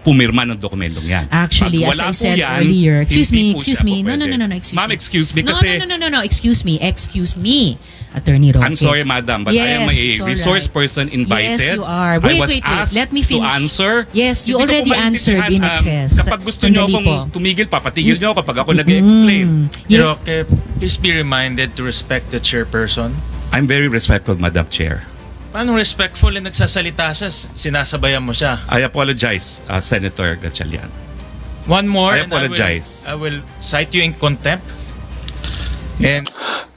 pumirma ng dokumentong yan. Actually, as I said earlier, excuse me. No, excuse me. Ma'am, excuse me kasi... No, excuse me, Attorney Roque. I'm sorry, madam, but I am a resource person invited. Yes, you are. Wait. Let me finish. To answer. Yes, you already answered in excess. Kapag gusto nyo akong tumigil, papatigil nyo kapag ako nag-explain. Roque, please be reminded to respect the chairperson. I'm very respectful, Madam Chair. Paano respectful na nagsasalita siya, sinasabayan mo siya? I apologize, Senator Gatchalian. One more, I apologize. I will cite you in contempt. And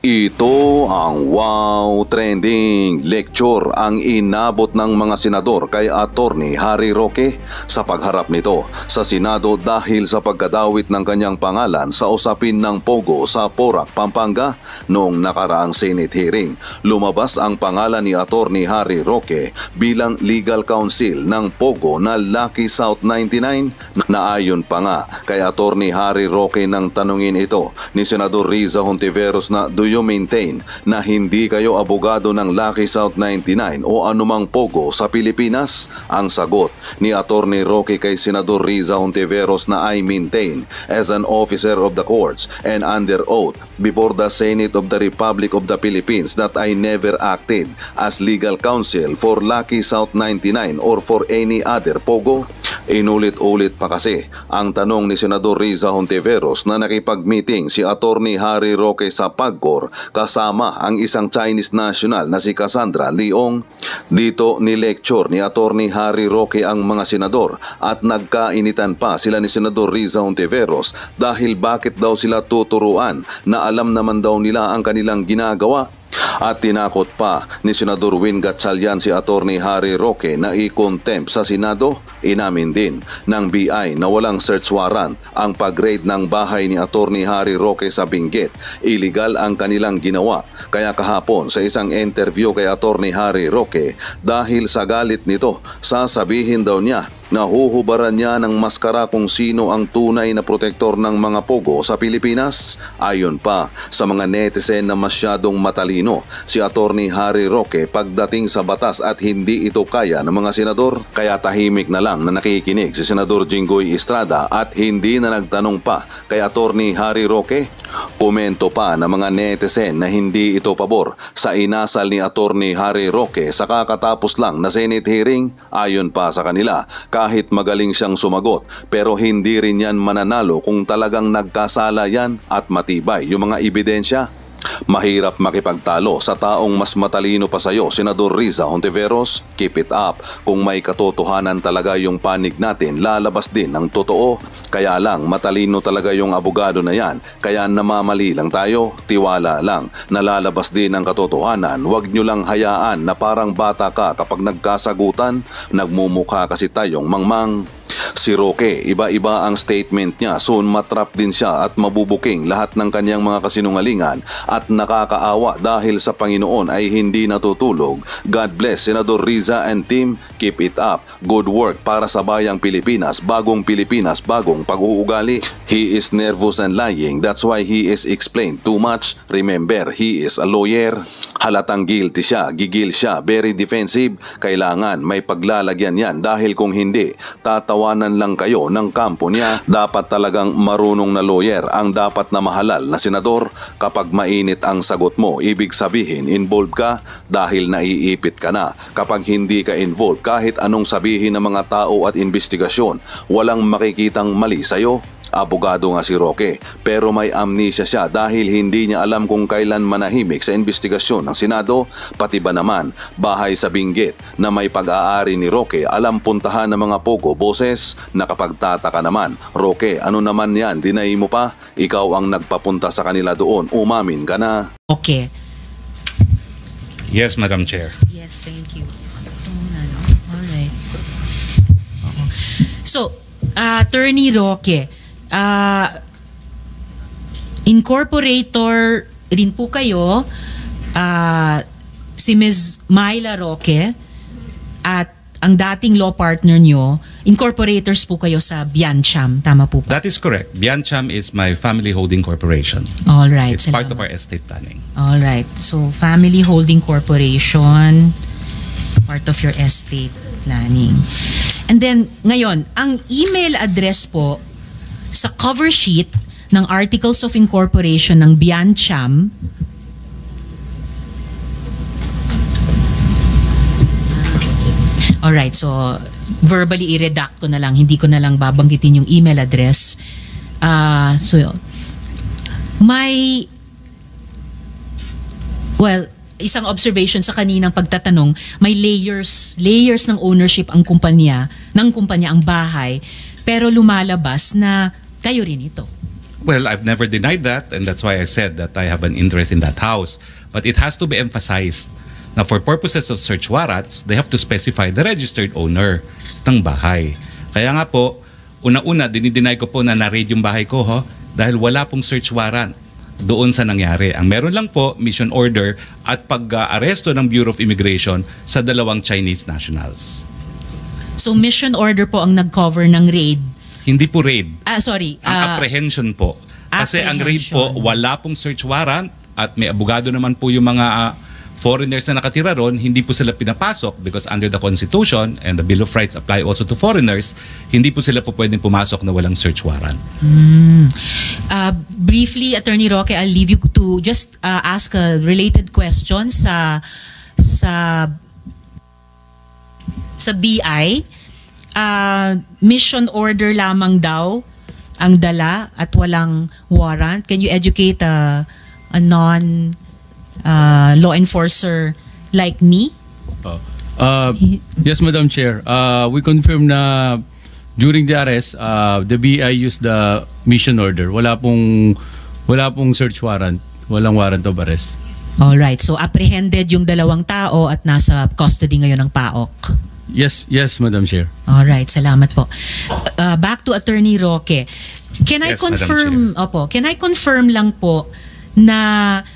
ito ang Wow Trending Lecture ang inabot ng mga senador kay Attorney Harry Roque sa pagharap nito sa Senado dahil sa pagkadawit ng kanyang pangalan sa usapin ng Pogo sa Porac, Pampanga noong nakaraang Senate hearing. Lumabas ang pangalan ni Attorney Harry Roque bilang legal counsel ng Pogo na Lucky South 99 na ayon pa nga kay Attorney Harry Roque nang tanungin ito ni Senador Riza Hontiveros na do you maintain na hindi kayo abogado ng Lucky South 99 o anumang Pogo sa Pilipinas? Ang sagot ni Attorney Roque kay Senador Riza Hontiveros na I maintain as an officer of the courts and under oath before the Senate of the Republic of the Philippines that I never acted as legal counsel for Lucky South 99 or for any other Pogo. Inulit-ulit pa kasi ang tanong ni Senador Riza Hontiveros na nakipag-meeting si Attorney Harry Roque sa PAGCOR kasama ang isang Chinese national na si Cassandra Leong. Dito ni-lecture ni Attorney Harry Roque ang mga senador at nagkainitan pa sila ni Senador Riza Hontiveros dahil bakit daw sila tuturuan na alam naman daw nila ang kanilang ginagawa. At tinakot pa ni Senador Win Gatchalian si Attorney Harry Roque na i-contempt sa Senado. Inamin din ng BI na walang search warrant ang pag-raid ng bahay ni Attorney Harry Roque sa Benguet. Illegal ang kanilang ginawa. Kaya kahapon sa isang interview kay Attorney Harry Roque, dahil sa galit nito, sasabihin daw niya nahuhubaran niya ng maskara kung sino ang tunay na protektor ng mga Pogo sa Pilipinas. Ayon pa sa mga netizen na masyadong matalino si Attorney Harry Roque pagdating sa batas at hindi ito kaya ng mga senador. Kaya tahimik na lang na nakikinig si Senador Jinggoy Estrada at hindi na nagtanong pa kay Attorney Harry Roque. Komento pa ng mga netizen na hindi ito pabor sa inasal ni Attorney Harry Roque sa kakatapos lang na Senate hearing. Ayon pa sa kanila, kahit magaling siyang sumagot pero hindi rin yan mananalo kung talagang nagkasala yan at matibay yung mga ebidensya. Mahirap makipagtalo sa taong mas matalino pa sa'yo, Senador Riza Hontiveros. Keep it up. Kung may katotohanan talaga yung panig natin, lalabas din ng totoo. Kaya lang, matalino talaga yung abogado na yan. Kaya namamali lang tayo. Tiwala lang. Nalalabas din ang katotohanan. Huwag nyo lang hayaan na parang bata ka kapag nagkasagutan. Nagmumukha kasi tayong mangmang. Si Roque, iba-iba ang statement niya. Soon matrap din siya at mabubuking lahat ng kanyang mga kasinungalingan at nakakaawa dahil sa Panginoon ay hindi natutulog. God bless Senador Riza and team. Keep it up. Good work para sa bayang Pilipinas, bagong pag-uugali. He is nervous and lying. That's why he is explained too much. Remember, he is a lawyer. Halatang guilty siya, gigil siya, very defensive. Kailangan may paglalagyan yan dahil kung hindi, tatawanan lang kayo ng kampo niya. Dapat talagang marunong na lawyer ang dapat na mahalal na senador. Kapag mainit ang sagot mo, ibig sabihin involved ka dahil naiipit ka na. Kapag hindi ka involved, kahit anong sabihin ng mga tao at investigasyon, walang makikitang mali sa'yo. Abogado nga si Roque pero may amnesia siya dahil hindi niya alam kung kailan manahimik sa investigasyon ng Senado. Pati ba naman bahay sa Benguet na may pag-aari ni Roque alam puntahan ng mga Pogo boses? Nakapagtataka naman, Roque, ano naman yan, dinay mo pa? Ikaw ang nagpapunta sa kanila doon, umamin ka na. Okay. Yes, Madam Chair. Yes, thank you. Alright. So, Attorney Roque, incorporator rin po kayo, si Ms. Myla Roque at ang dating law partner nyo, incorporators po kayo sa Biancham, tama po ba? That is correct. Biancham is my family holding corporation. All right. It's part of our estate planning. All right. So, family holding corporation. Part of your estate planning. And then, ngayon, ang email address po sa cover sheet ng Articles of Incorporation ng Biancham, alright, so verbally i-redact ko na lang, hindi ko na lang babanggitin yung email address. So, isang observation sa kaninang pagtatanong, may layers ng ownership ang kumpanya ang bahay, pero lumalabas na kayo rin ito. Well, I've never denied that, and that's why I said that I have an interest in that house. But it has to be emphasized na for purposes of search warrants, they have to specify the registered owner ng bahay. Kaya nga po, una-una, dinideny ko po na na-raid yung bahay ko dahil wala pong search warrant doon sa nangyari. Ang meron lang po, mission order at pag-aresto ng Bureau of Immigration sa 2 Chinese nationals. So mission order po ang nag-cover ng raid? Hindi po raid. Sorry. Ang apprehension po. Kasi ang raid po, wala pong search warrant at may abogado naman po yung mga foreigners na nakatira ron, hindi po sila pinapasok because under the Constitution and the Bill of Rights apply also to foreigners, hindi po sila po pwedeng pumasok na walang search warrant. Briefly, Attorney Roque, I'll leave you to just ask a related question sa BI. Mission order lamang daw ang dala at walang warrant. Can you educate a non law enforcer like me? Yes, Madam Chair. We confirm na during the arrest, the BI used the mission order. Wala pong search warrant. Walang warrant of arrest. All right. So apprehended yung 2 tao at nasa custody ngayon ng PAOK. Yes, Madam Chair. All right. Salamat po. Back to Attorney Roque. Can I Yes, confirm? Opo. Can I confirm lang po na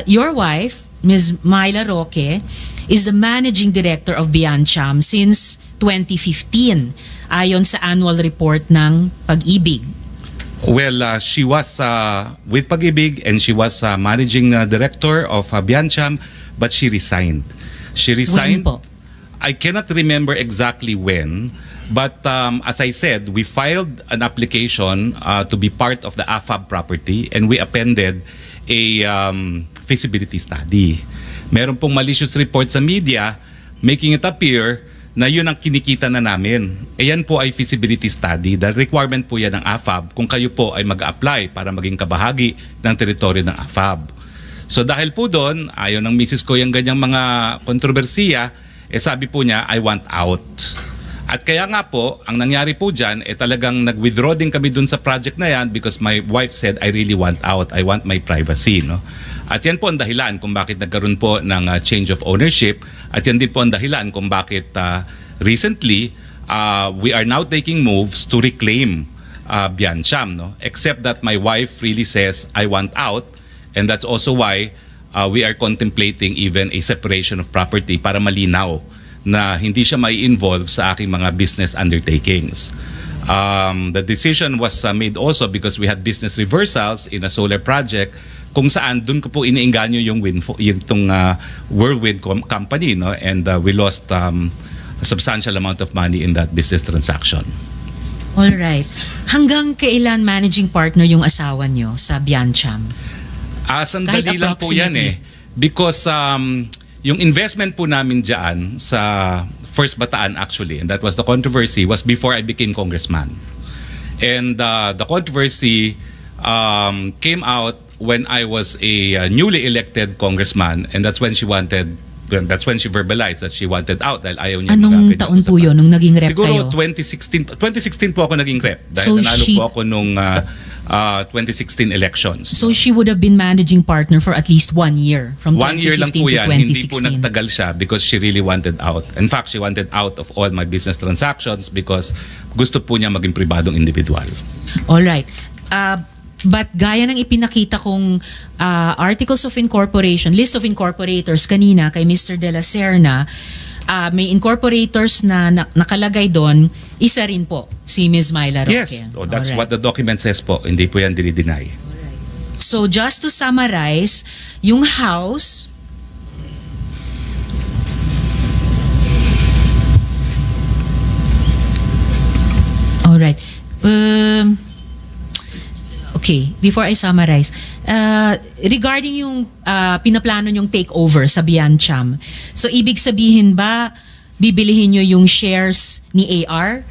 your wife, Ms. Myla Roque, is the managing director of Biancham since 2015 ayon sa annual report ng Pag-ibig. Well, she was with Pag-ibig and she was managing director of Biancham, but she resigned. She resigned. When po? I cannot remember exactly when, but as I said, we filed an application to be part of the AFAB property and we appended a feasibility study. Meron pong malicious report sa media making it appear na yun ang kinikita na namin. Ayan po ay feasibility study. The requirement po yan ng AFAB kung kayo po ay mag-apply para maging kabahagi ng teritoryo ng AFAB. So dahil po doon, ayaw ng misis ko yung ganyang mga kontrobersiya, sabi po niya, I want out. At kaya nga po, ang nangyari po dyan, talagang nag-withdraw din kami dun sa project na yan because my wife said, I really want out. I want my privacy. No? At yan po ang dahilan kung bakit nagkaroon po ng change of ownership. At yan din po ang dahilan kung bakit recently, we are now taking moves to reclaim Biancham. No? Except that my wife really says, I want out. And that's also why we are contemplating even a separation of property para malinaw na hindi siya may involve sa aking mga business undertakings. The decision was made also because we had business reversals in a solar project kung saan dun ko po iniinganyo yung Whirlwind company, no? And we lost a substantial amount of money in that business transaction. All right. Hanggang kailan managing partner yung asawa nyo sa Biancham? Sandali lang po yan because yung investment po namin dyan sa First Bataan actually, and that was the controversy, was before I became congressman. And the controversy came out when I was a newly elected congressman, and that's when she verbalized that she wanted out dahil ayaw niya Anong taon po yun nung naging rep Siguro kayo? 2016 po ako naging rep dahil So nanalo po ako nung 2016 elections. So she would have been managing partner for at least 1 year from 1 year lang 2015 po to yan. 2016. Hindi po nagtagal siya because she really wanted out. In fact, she wanted out of all my business transactions because gusto po niya maging pribadong individual. All right. But gaya ng ipinakita kong Articles of Incorporation, List of Incorporators kanina kay Mr. De La Serna, may incorporators na nakalagay doon, isa rin po si Ms. Myla Roque. Yes, that's Alright. what the document says po. Hindi po yan dinideny. So just to summarize, yung house Okay, before I summarize, regarding yung pinaplano yung takeover sa Biancham, so ibig sabihin ba, bibilihin nyo yung shares ni AR?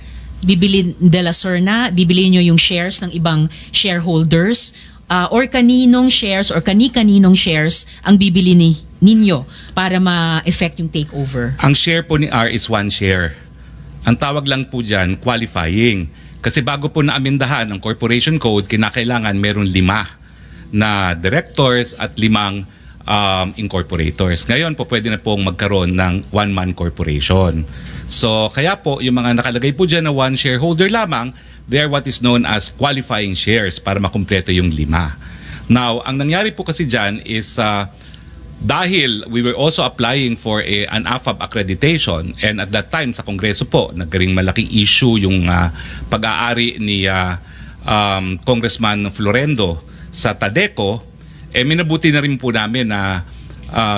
Bibili de la Serna? Bibilihin nyo yung shares ng ibang shareholders? Or kaninong shares or kani-kaninong shares ang bibili ninyo para ma-effect yung takeover? Ang share po ni R is 1 share. Ang tawag lang po dyan, qualifying. Kasi bago po naamindahan ang corporation code, kinakailangan meron 5 na directors at 5 incorporators. Ngayon po pwede na pong magkaroon ng one-man corporation. So kaya po yung mga nakalagay po dyan na 1 shareholder lamang, they are what is known as qualifying shares para makumpleto yung 5. Now, ang nangyari po kasi dyan is dahil we were also applying for an AFAB accreditation, and at that time sa Kongreso po, nagkaring malaking issue yung pag-aari ni Congressman Florendo sa Tadeco, minabuti na rin po namin na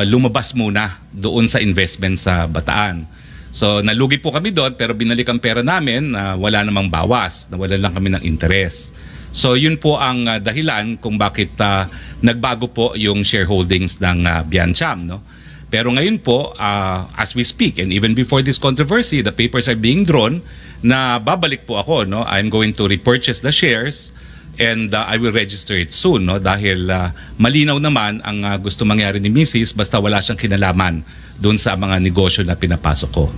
lumabas muna doon sa investment sa Bataan. So nalugi po kami doon pero binalik ang pera namin na wala namang bawas, nawala lang kami ng interest. So yun po ang dahilan kung bakit nagbago po yung shareholdings ng Biancham, no? Pero ngayon po, as we speak and even before this controversy, the papers are being drawn na babalik po ako, no? I'm going to repurchase the shares and I will register it soon, no? Dahil malinaw naman ang gusto mangyari ni Mrs. basta wala siyang kinalaman doon sa mga negosyo na pinapasok ko.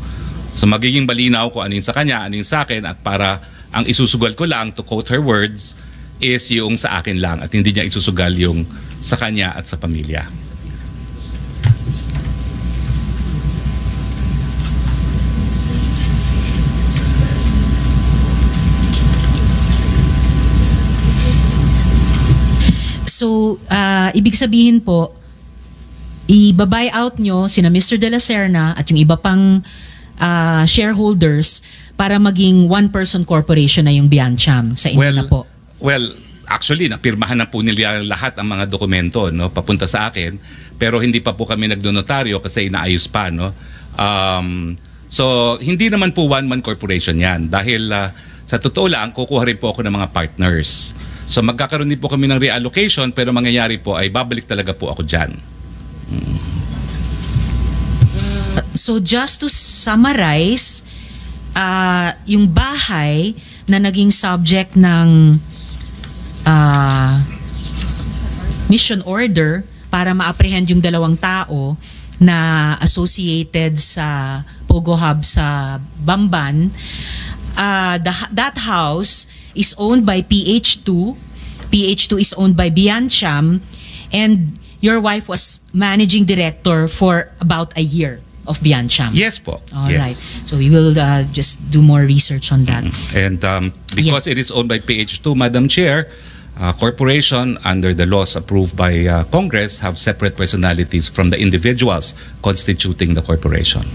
So magiging malinaw kung ano yung sa kanya, ano yung sa akin, at para ang isusugal ko lang, to quote her words, is yung sa akin lang at hindi niya isusugal yung sa kanya at sa pamilya. So, ibig sabihin po, i-buy out nyo sina Mr. De La Serna at yung iba pang shareholders para maging one-person corporation na yung Biancham sa inyo na po. Well, actually, napirmahan na po nila lahat ang mga dokumento, no, papunta sa akin, pero hindi pa po kami nagdonotaryo kasi inaayos pa, no. So, hindi naman po one-man corporation yan dahil sa totoo lang, kukuha rin po ako ng mga partners. So, magkakaroon din po kami ng reallocation pero mangyayari po ay babalik talaga po ako dyan. So, just to summarize, yung bahay na naging subject ng mission order para ma-apprehend yung 2 tao na associated sa Pogo Hub sa Bamban, that house is owned by PH2. PH2 is owned by Biancham, and your wife was managing director for about a year of Biancham. Yes po. All yes. right. So we will just do more research on that. And because it is owned by PH2, Madam Chair, corporation under the laws approved by Congress have separate personalities from the individuals constituting the corporation.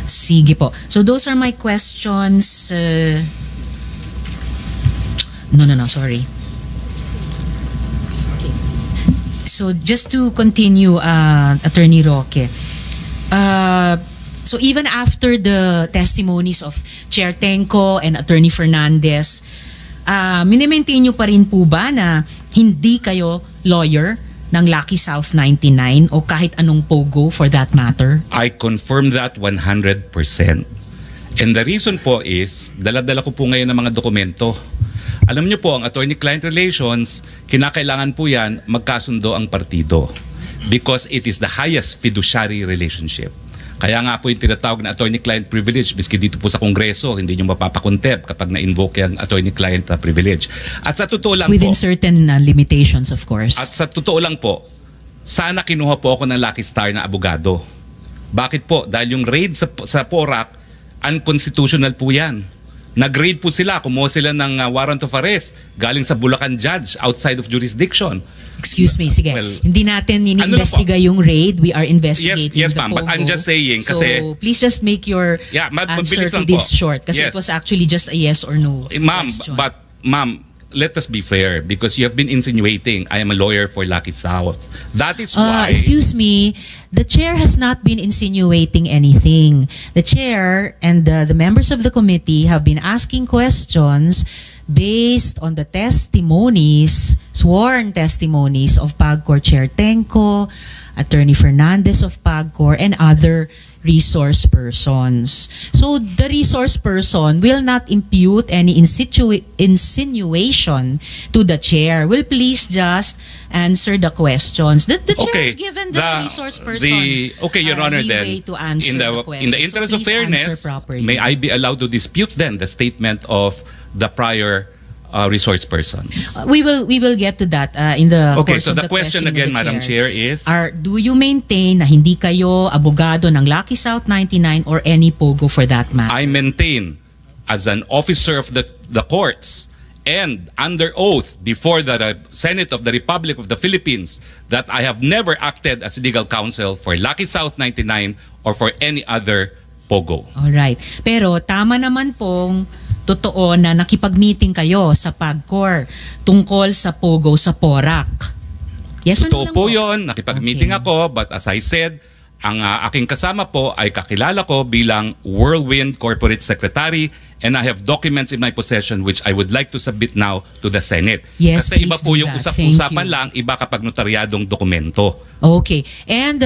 Sige po. So those are my questions. No, sorry. So just to continue, Attorney Roque, so even after the testimonies of Chair Tenco and Attorney Fernandez, minimaintain nyo pa rin po ba na hindi kayo lawyer ng Lucky South 99 o kahit anong POGO for that matter? I confirm that 100%. And the reason po is, dala-dala ko po ngayon ng mga dokumento. Alam niyo po, ang attorney-client relations, kinakailangan po yan magkasundo ang partido because it is the highest fiduciary relationship. Kaya nga po yung tinatawag na attorney-client privilege, biski dito po sa Kongreso, hindi nyo mapapakontep kapag na-invoke yung attorney-client privilege. At sa totoo lang within po, certain limitations, of course. at sa totoo lang po, sana kinuha po ako ng Lucky Star na abogado. Bakit po? Dahil yung raid sa PORAC, unconstitutional po yan. Nag-raid po sila, kumuha sila ng warrant of arrest galing sa Bulacan judge outside of jurisdiction. Excuse me, sige. Well, Hindi natin ini-investiga yung raid. We are investigating Yes, the ma'am. But POGO. I'm just saying So, kasi please just make your answer mabilis to lang this po. short. Kasi Yes. it was actually just a yes or no Ma'am, question. but ma'am, let us be fair, because you have been insinuating I am a lawyer for Lucky South. That is why... Excuse me, the chair has not been insinuating anything. The chair and the members of the committee have been asking questions based on the testimonies, sworn testimonies of PAGCOR Chair Tenco, Attorney Fernandez of PAGCOR, and other resource persons. So the resource person will not impute any insinuation to the chair. Will please just answer the questions. The chair has given the resource person Your Honor, leeway then, to answer in the questions. the interest So of please fairness, answer properly. may I be allowed to dispute then the statement of the prior resource persons? We will get to that in the Okay, course so of the question questioning again, of the Madam Chair, is... do you maintain na hindi kayo abogado ng Lucky South 99 or any POGO for that matter? I maintain as an officer of the courts and under oath before the Senate of the Republic of the Philippines that I have never acted as legal counsel for Lucky South 99 or for any other POGO. Alright. Pero tama naman pong totoo na nakipag-meeting kayo sa PAGCOR tungkol sa POGO sa PORAC. Yes or no Totoo lang po yun, nakipag-meeting Okay. ako, but as I said, ang aking kasama po ay kakilala ko bilang Whirlwind Corporate Secretary, and I have documents in my possession which I would like to submit now to the Senate. Yes, Kasi iba please po do yung that. Thank usap-usapan you. lang, iba kapag notaryadong dokumento. Okay. And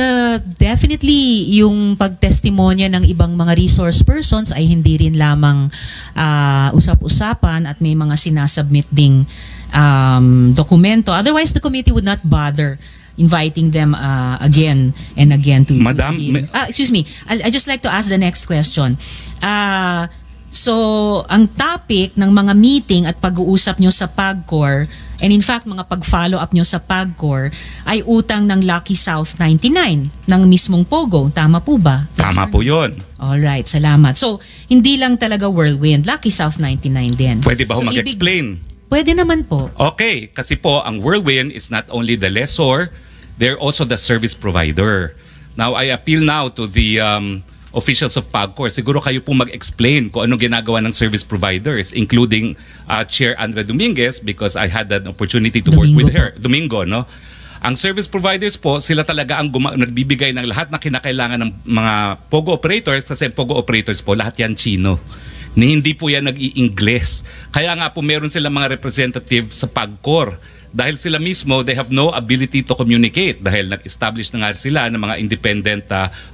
definitely, yung pagtestimonya ng ibang mga resource persons ay hindi rin lamang usap-usapan at may mga sinasubmit ding dokumento. Otherwise, the committee would not bother inviting them again and again to Madam, hearings. Excuse me. I just like to ask the next question. So, ang topic ng mga meeting at pag-uusap nyo sa PAGCOR, and in fact, mga pag-follow up nyo sa PAGCOR, ay utang ng Lucky South 99 ng mismong POGO. Tama po ba? Tama po yun. Alright, salamat. So, hindi lang talaga Whirlwind, Lucky South 99 din. Pwede ba ho So, mag-explain? Pwede naman po. Okay, kasi po ang Whirlwind is not only the lessor, they're also the service provider. Now, I appeal now to the officials of PAGCOR. Siguro kayo po mag-explain kung anong ginagawa ng service providers, including Chair Andrea Dominguez, because I had an opportunity to work with her. Domingo, no? Ang service providers po, sila talaga ang nagbibigay ng lahat na kinakailangan ng mga POGO operators, kasi POGO operators po, lahat yan Chino. Hindi po yan nag-i-Ingles. Kaya nga po meron silang mga representative sa PAGCOR. Dahil sila mismo, they have no ability to communicate dahil nag-establish na nga sila ng mga independent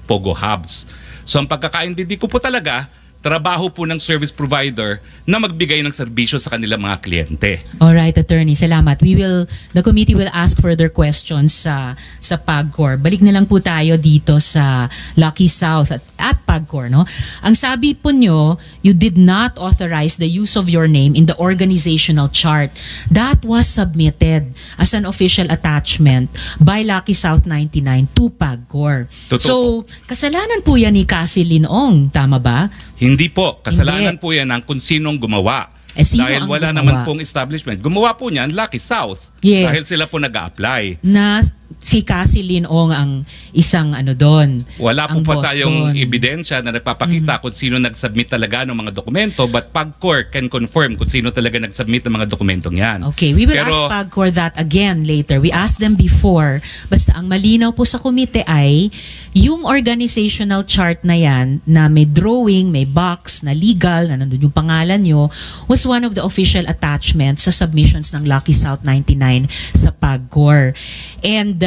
POGO hubs. So ang pagkakaintindi ko po talaga, trabaho po ng service provider na magbigay ng serbisyo sa kanilang mga kliyente. Alright, Attorney. Salamat. The committee will ask further questions sa PAGCOR. Balik na lang po tayo dito sa Lucky South at PAGCOR, no? Ang sabi po nyo, you did not authorize the use of your name in the organizational chart. That was submitted as an official attachment by Lucky South 99 to PAGCOR. Totoo So, kasalanan po yan ni Cassie Linong, tama ba? Hindi po. Kasalanan Hindi. po yan ng kung sinong gumawa. Sino Dahil ang wala gumawa? naman pong establishment. Gumawa po niyan Lucky South. Yes. Dahil sila po nag-a-apply. Na si Cassie Linong ang isang doon. Wala po ang pa boss tayong doon. ebidensya na nagpapakita kung sino nag-submit talaga ng mga dokumento, but PAGCOR can confirm kung sino talaga nag-submit ng mga dokumentong yan. Okay, we will ask PAGCOR that again later. We asked them before. Basta ang malinaw po sa komite ay yung organizational chart na yan na may drawing, may box na legal, na nandun yung pangalan nyo, was one of the official attachments sa submissions ng Lucky South 99 sa PAGCOR. And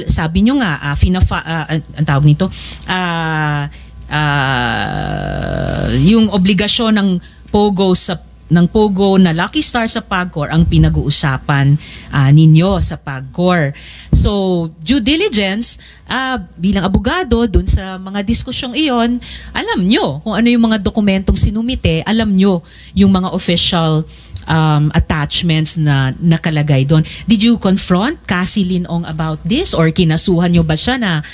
sabi nyo nga, ang tawag nito, yung obligasyon ng POGO na Lucky Star sa PAGCOR ang pinag-uusapan ninyo sa PAGCOR. So, due diligence, bilang abogado, dun sa mga diskusyong iyon, alam nyo kung ano yung mga dokumentong sinumite, alam nyo yung mga official attachments na nakalagay doon. Did you confront Cassie Linong about this, or kinasuhan nyo ba siya na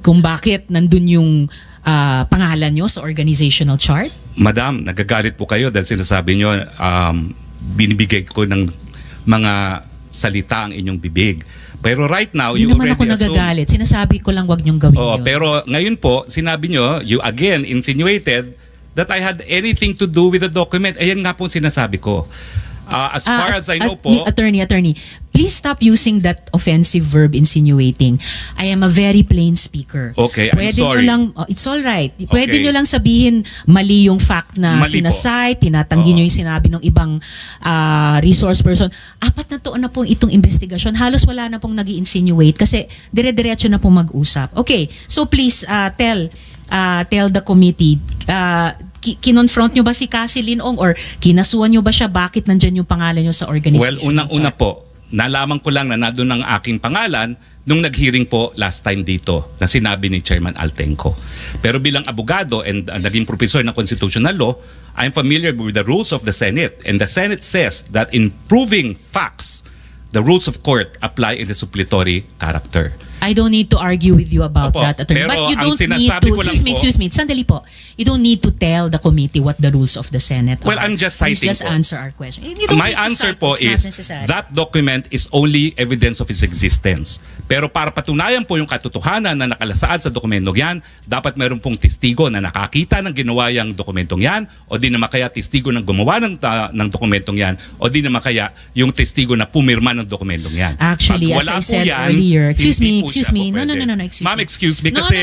kung bakit nandun yung pangalan nyo sa organizational chart? Madam, nagagalit po kayo dahil sinasabi nyo binibigay ko ng mga salita ang inyong bibig. Pero right now, Hindi you naman already ako nagagalit. Sinasabi ko lang wag nyong gawin yun. Pero ngayon po, sinabi nyo, you again insinuated that I had anything to do with the document. Ayan nga po sinasabi ko. As far as I know po, Attorney, please stop using that offensive verb insinuating. I am a very plain speaker. Okay, I'm sorry. It's all right. Pwede Okay. nyo lang sabihin mali yung fact na Mali po. sinasite, tinatanggi nyo yung sinabi ng ibang resource person. 4 na taon na pong itong investigasyon. Halos wala na pong nag-insinuate kasi dire-diretso na pong mag-usap. Okay, so please tell the committee, kinonfront nyo ba si Cassie Linong or kinasuhan nyo ba siya? Bakit nandyan yung pangalan nyo sa organization? well, unang-una po, nalaman ko lang na nandun ang aking pangalan nung nag-hearing po last time dito na sinabi ni Chairman Altenco. Pero bilang abogado and naging professor ng constitutional law, I'm familiar with the rules of the Senate. And the Senate says that in proving facts, the rules of court apply in the suppletory character. I don't need to argue with you about Opo, that, attorney. pero But you ang don't need sinasabi to, ko lang excuse me, sandali po. You don't need to tell the committee what the rules of the Senate Well, are. I'm just Please citing just po. answer our question. You don't My need to answer cite. po It's not is necessary. that document is only evidence of its existence. Pero para patunayan po yung katotohanan na nakalasaad sa dokumentong yan, dapat meron pong testigo na nakakita ng ginawa yung dokumentong yan o di naman kaya testigo ng gumawa ng dokumentong yan o di naman kaya yung testigo na pumirma ng dokumentong yan. Actually, Pag as wala I po said yan, earlier, excuse hindi me, po excuse siya me. po No, pwede. excuse Ma'am, me. excuse me No, kasi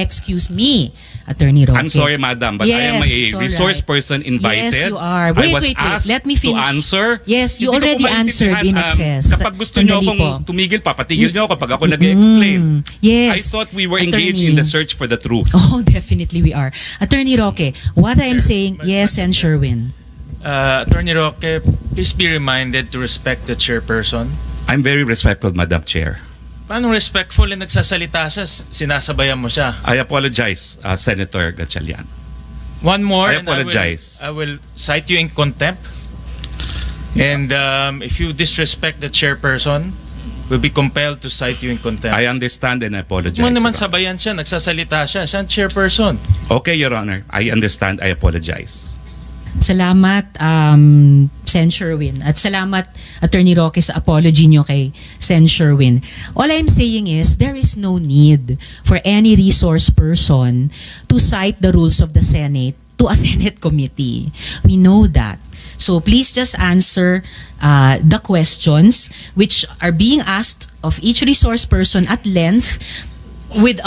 excuse me, Attorney Roque. I'm sorry, madam, but I am Yes, a it's all resource right. person invited. Yes, you are. I was Wait. asked Let me to finish. answer. Yes, you Hindi ko po already answered in maintindihan, excess. Kapag gusto niyo Sandali akong po. tumigil, papatigil niyo ako pag ako nag-explain. Yes. I thought we were engaged Attorney. in the search for the truth. Oh, definitely we are. Attorney Roque, what I am saying, yes, and Sherwin. Attorney Roque, please be reminded to respect the chairperson. I'm very respectful, Madam Chair. Paano respectful na nagsasalita siya, sinasabayan mo siya? I apologize, Senator Gatchalian. One more, I apologize. I will cite you in contempt. And if you disrespect the chairperson, we'll be compelled to cite you in contempt. I understand and I apologize. Mo naman Your Honor. sabayan siya, nagsasalita siya, siya ang chairperson. Okay, Your Honor. I understand. I apologize. Salamat, Sen Sherwin. At salamat, Attorney Roque, sa apology nyo kay Sen Sherwin. All I'm saying is, there is no need for any resource person to cite the rules of the Senate to a Senate committee. We know that. So please just answer the questions which are being asked of each resource person at length with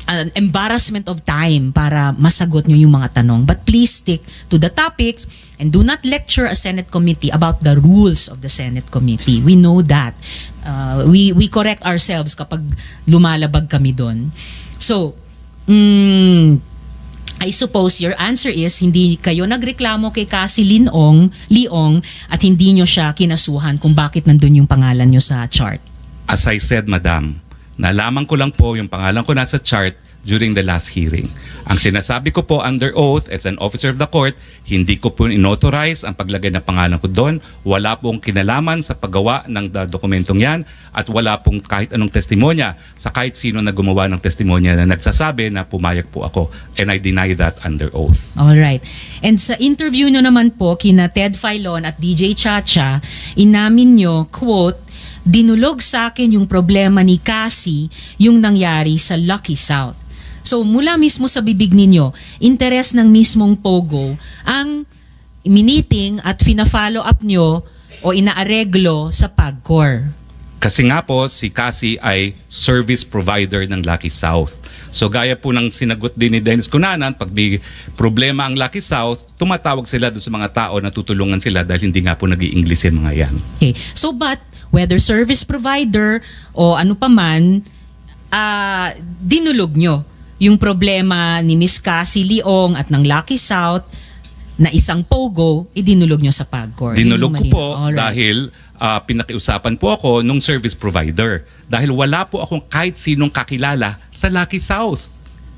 an embarrassment of time para masagot nyo yung mga tanong. But please stick to the topics and do not lecture a Senate committee about the rules of the Senate committee. We know that. We correct ourselves kapag lumalabag kami doon. So, I suppose your answer is hindi kayo nagreklamo kay Cassie Leong at hindi nyo siya kinasuhan kung bakit nandun yung pangalan nyo sa chart. As I said, Madam, nalaman ko lang po yung pangalan ko nasa chart during the last hearing. Ang sinasabi ko po under oath as an officer of the court, hindi ko po inauthorize ang paglagay ng pangalan ko doon. Wala pong kinalaman sa paggawa ng dokumentong yan at wala pong kahit anong testimonya sa kahit sino na gumawa ng testimonya na nagsasabi na pumayag po ako. And I deny that under oath. All right. And sa interview nyo naman po kina Ted Filon at DJ Chacha, inamin nyo, quote, dinulog sa akin yung problema ni Cassie yung nangyari sa Lucky South. So mula mismo sa bibig ninyo, interes ng mismong Pogo ang miniting at fina-follow up nyo o inaareglo sa PAGCOR. Kasi nga po, si Cassie ay service provider ng Lucky South. So gaya po ng sinagot din ni Dennis Cunanan, pag may problema ang Lucky South, tumatawag sila doon sa mga tao na tutulungan sila dahil hindi nga po nag-i-English yung mga yan. Okay. So but, whether service provider o ano pa man, dinulog nyo yung problema ni Miss Cassie Leong at ng Lucky South na isang Pogo, idinulog nyo sa PAGCOR. Dinulog ko po Alright. dahil pinakiusapan po ako nung service provider. Dahil wala po akong kahit sinong kakilala sa Lucky South.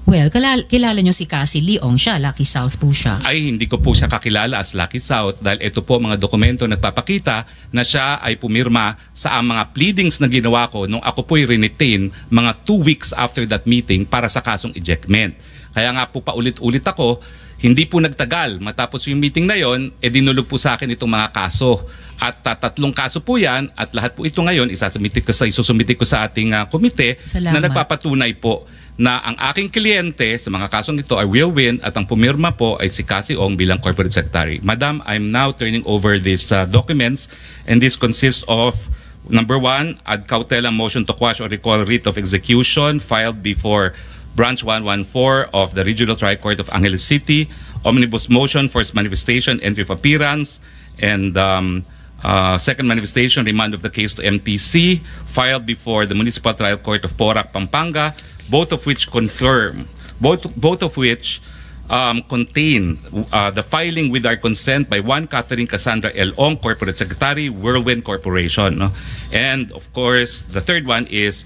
Well, kilala nyo si Cassie Leong, siya, Lucky South po siya. Ay hindi ko po siya kakilala as Lucky South dahil ito po mga dokumento nagpapakita na siya ay pumirma sa mga pleadings na ginawa ko nung ako po'y renetain mga 2 weeks after that meeting para sa kasong ejectment. Kaya nga po paulit-ulit ako, hindi po nagtagal. Matapos yung meeting na yon, dinulog po sa akin itong mga kaso. At 3 kaso po yan at lahat po ito ngayon isusumite ko sa ating komite Salamat. na nagpapatunay po na ang aking kliyente sa mga kasong ito ay Will Win at ang pumirma po ay si Cassie Ong bilang Corporate Secretary. Madam, I'm now turning over these documents, and this consists of number 1, ad cautelam motion to quash or recall writ of execution filed before Branch 114 of the Regional Trial Court of Angeles City, omnibus motion, first manifestation, entry of appearance, and second manifestation, remand of the case to MTC, filed before the Municipal Trial Court of Porac, Pampanga, both of which contain the filing with our consent by one Catherine Cassandra L. Ong, Corporate Secretary, Whirlwind Corporation. No? And of course, the third one is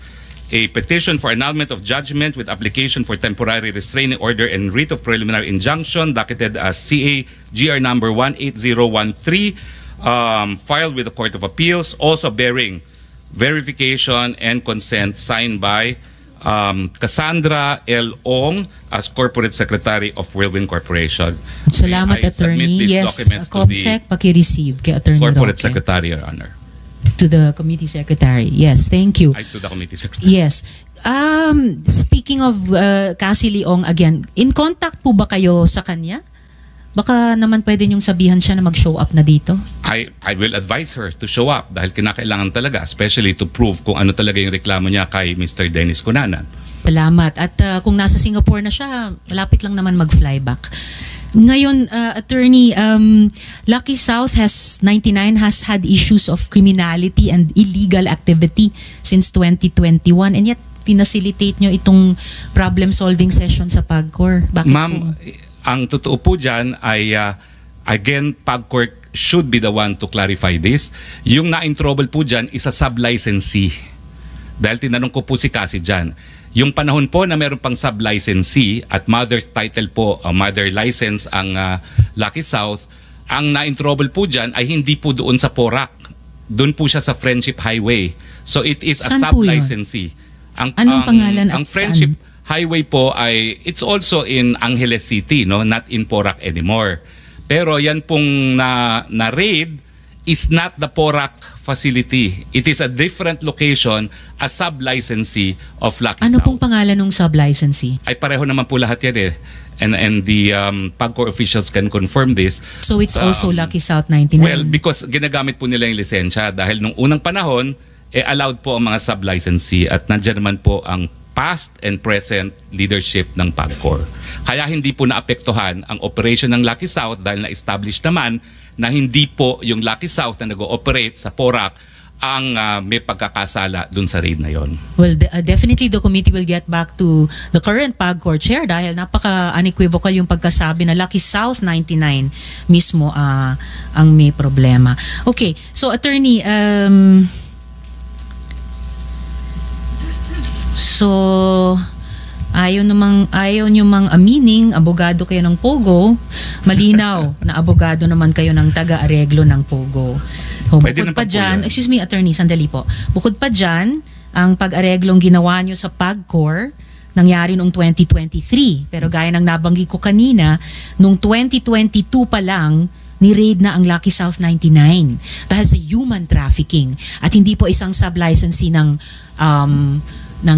a petition for annulment of judgment with application for temporary restraining order and writ of preliminary injunction, docketed as CA GR number 18013, filed with the Court of Appeals, also bearing verification and consent signed by Cassandra L. Ong as Corporate Secretary of Whirlwind Corporation. Salamat, I submit Attorney. these Yes, documents to the COMSEC, paki-receive kay Attorney Corporate Roque. Secretary, Your Honor. To the Committee Secretary. Yes, thank you. I to the Committee Secretary. Yes. Speaking of Cassie Leong again, in contact po ba kayo sa kanya? Baka naman pwede niyong sabihan siya na mag-show up na dito. I will advise her to show up dahil kinakailangan talaga, especially to prove kung ano talaga yung reklamo niya kay Mr. Dennis Cunanan. Salamat. At kung nasa Singapore na siya, malapit lang naman mag-fly back. Ngayon, Attorney, Lucky South has had issues of criminality and illegal activity since 2021, and yet pinacilitate nyo itong problem-solving session sa PAGCOR. Bakit Ma'am, po? ang totoo po dyan ay, again, PAGCOR should be the one to clarify this. Yung na-in trouble po dyan is a sub-licensee. Dahil tinanong ko po si Cassie dyan. Yung panahon po na meron pang sub-licensee at mother's title po, mother license ang Lucky South, ang na-in trouble po dyan ay hindi po doon sa Porac. Doon po siya sa Friendship Highway. So it is a Saan po yun? sub-licensee. Anong pangalan at ang Friendship saan? Highway po ay it's also in Angeles City, no, not in Porac anymore. Pero yan pong na raid is not the Porac facility. It is a different location, a sub-licensee of Lucky Ano South. pong pangalan ng sub-licensee? Ay pareho naman po lahat yan eh. And the PAGCOR officials can confirm this. So it's also Lucky South 99? Well, because ginagamit po nila yung lisensya dahil nung unang panahon, allowed po ang mga sub-licensee at nandiyan naman po ang past and present leadership ng PAGCOR. Kaya hindi po naapektuhan ang operation ng Lucky South dahil na-establish naman na hindi po yung Lucky South na nag-ooperate sa Porac ang may pagkakasala dun sa raid na yon. Well, definitely the committee will get back to the current PAGCOR chair dahil napaka-unequivocal yung pagkasabi na Lucky South 99 mismo ang may problema. Okay, so Attorney, so ayaw nyo mang amining abogado kayo ng Pogo, malinaw na abogado naman kayo ng taga-areglo ng Pogo. So, Pwede bukod naman pa po dyan, yan. excuse me Attorney, sandali po. Bukod pa dyan, ang pag-areglong ginawa nyo sa PAGCOR nangyari noong 2023. Pero gaya ng nabanggit ko kanina, noong 2022 pa lang, ni-raid na ang Lucky South 99 dahil sa human trafficking. At hindi po isang sub-licensee ng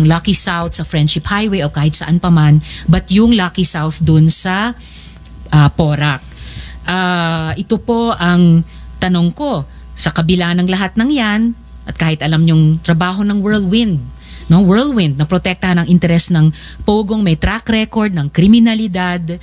Lucky South sa Friendship Highway o kahit saan pa man, but yung Lucky South dun sa Porac. Ito po ang tanong ko, sa kabila ng lahat ng yan, at kahit alam nyong trabaho ng Whirlwind, no? Whirlwind na protektahan ang interes ng Pogong may track record ng kriminalidad,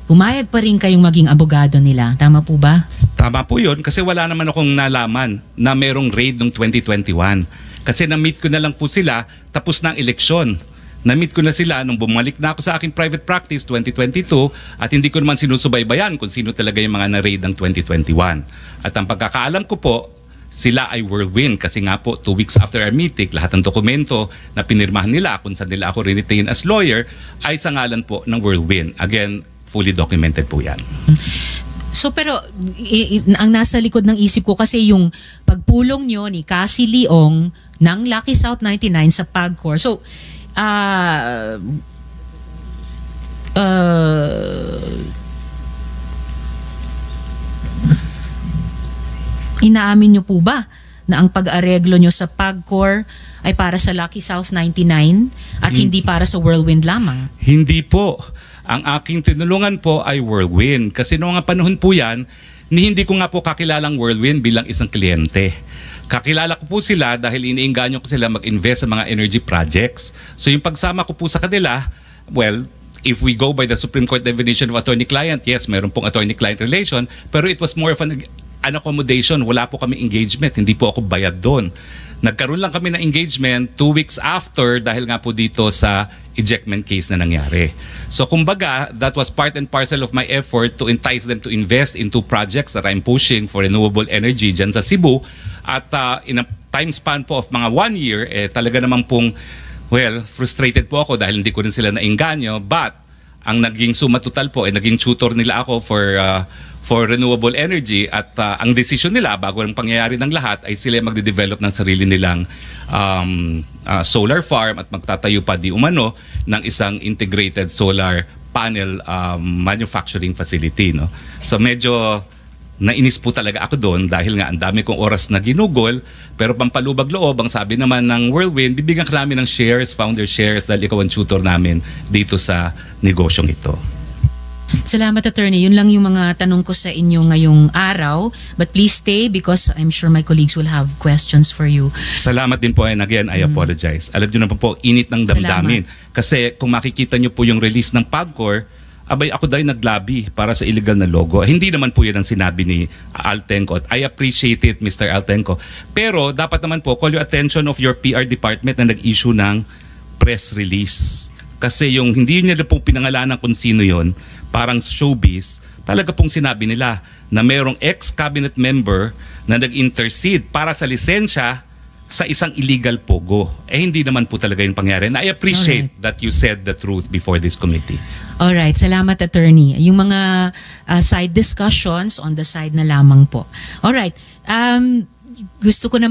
pumayag pa rin kayong maging abogado nila. Tama po ba? Tama po yun kasi wala naman akong nalaman na merong raid noong 2021. Kasi na-meet ko na lang po sila tapos ng eleksyon. Na-meet ko na sila nung bumalik na ako sa aking private practice 2022 at hindi ko naman sinusubaybayan kung sino talaga yung mga na-raid ng 2021. At ang pagkakaalam ko po, sila ay Whirlwind kasi nga po 2 weeks after our meeting, lahat ng dokumento na pinirmahan nila kung saan nila ako retain as lawyer ay sa ngalan po ng Whirlwind. Again, fully documented po yan. So pero ang nasa likod ng isip ko kasi yung pagpulong nyo ni Cassie Leong ng Lucky South 99 sa PAGCOR. So inaamin nyo po ba na ang pag-areglo nyo sa PAGCOR ay para sa Lucky South 99 at hindi para sa Whirlwind lamang? Hindi po. Ang aking tinulungan po ay Whirlwind. Kasi noong nga panahon po yan, hindi ko nga po kakilalang Whirlwind bilang isang kliyente. Kakilala ko po sila dahil iniinganyo ko sila mag-invest sa mga energy projects. So yung pagsama ko po sa kanila, well, if we go by the Supreme Court definition of attorney-client, yes, meron pong attorney-client relation, pero it was more of an accommodation. Wala po kami engagement, hindi po ako bayad doon. Nagkaroon lang kami ng engagement 2 weeks after dahil nga po dito sa ejectment case na nangyari. So kumbaga, that was part and parcel of my effort to entice them to invest into projects that I'm pushing for renewable energy dyan sa Cebu. At in a time span po of mga 1 year, talaga namang pong, well, frustrated po ako dahil hindi ko rin sila nainganyo. But ang naging suma total po ay naging tutor nila ako for renewable energy at ang decision nila bago ang pangyayari ng lahat ay sila magde-develop ng sarili nilang solar farm at magtatayo pa di umano ng isang integrated solar panel manufacturing facility, no? So medyo nainis po talaga ako doon dahil nga ang dami kong oras na ginugol, pero pampalubag loob, ang sabi naman ng Whirlwind, bibigyan ka namin ng shares, founder shares, dahil ikaw ang tutor namin dito sa negosyong ito. Salamat, attorney. Yun lang yung mga tanong ko sa inyo ngayong araw. But please stay because I'm sure my colleagues will have questions for you. Salamat din po, and again, I apologize. Alam nyo naman po, init ng damdamin. Kasi kung makikita nyo po yung release ng PAGCOR, abay ako dahil naglabi para sa illegal na logo. Hindi naman po yan ang sinabi ni Altenco. I appreciate it, Mr. Altenco. Pero dapat naman po, call your attention of your PR department na nag-issue ng press release. Kasi yung hindi nila pong pinangalanan kung sino yon, parang showbiz, talaga pong sinabi nila na mayroong ex-cabinet member na nag-intercede para sa lisensya sa isang illegal pogo. Hindi naman po talaga yung pangyari. And I appreciate that you said the truth before this committee. Alright, salamat, attorney. Yung mga side discussions on the side na lamang po. Alright, gusto ko naman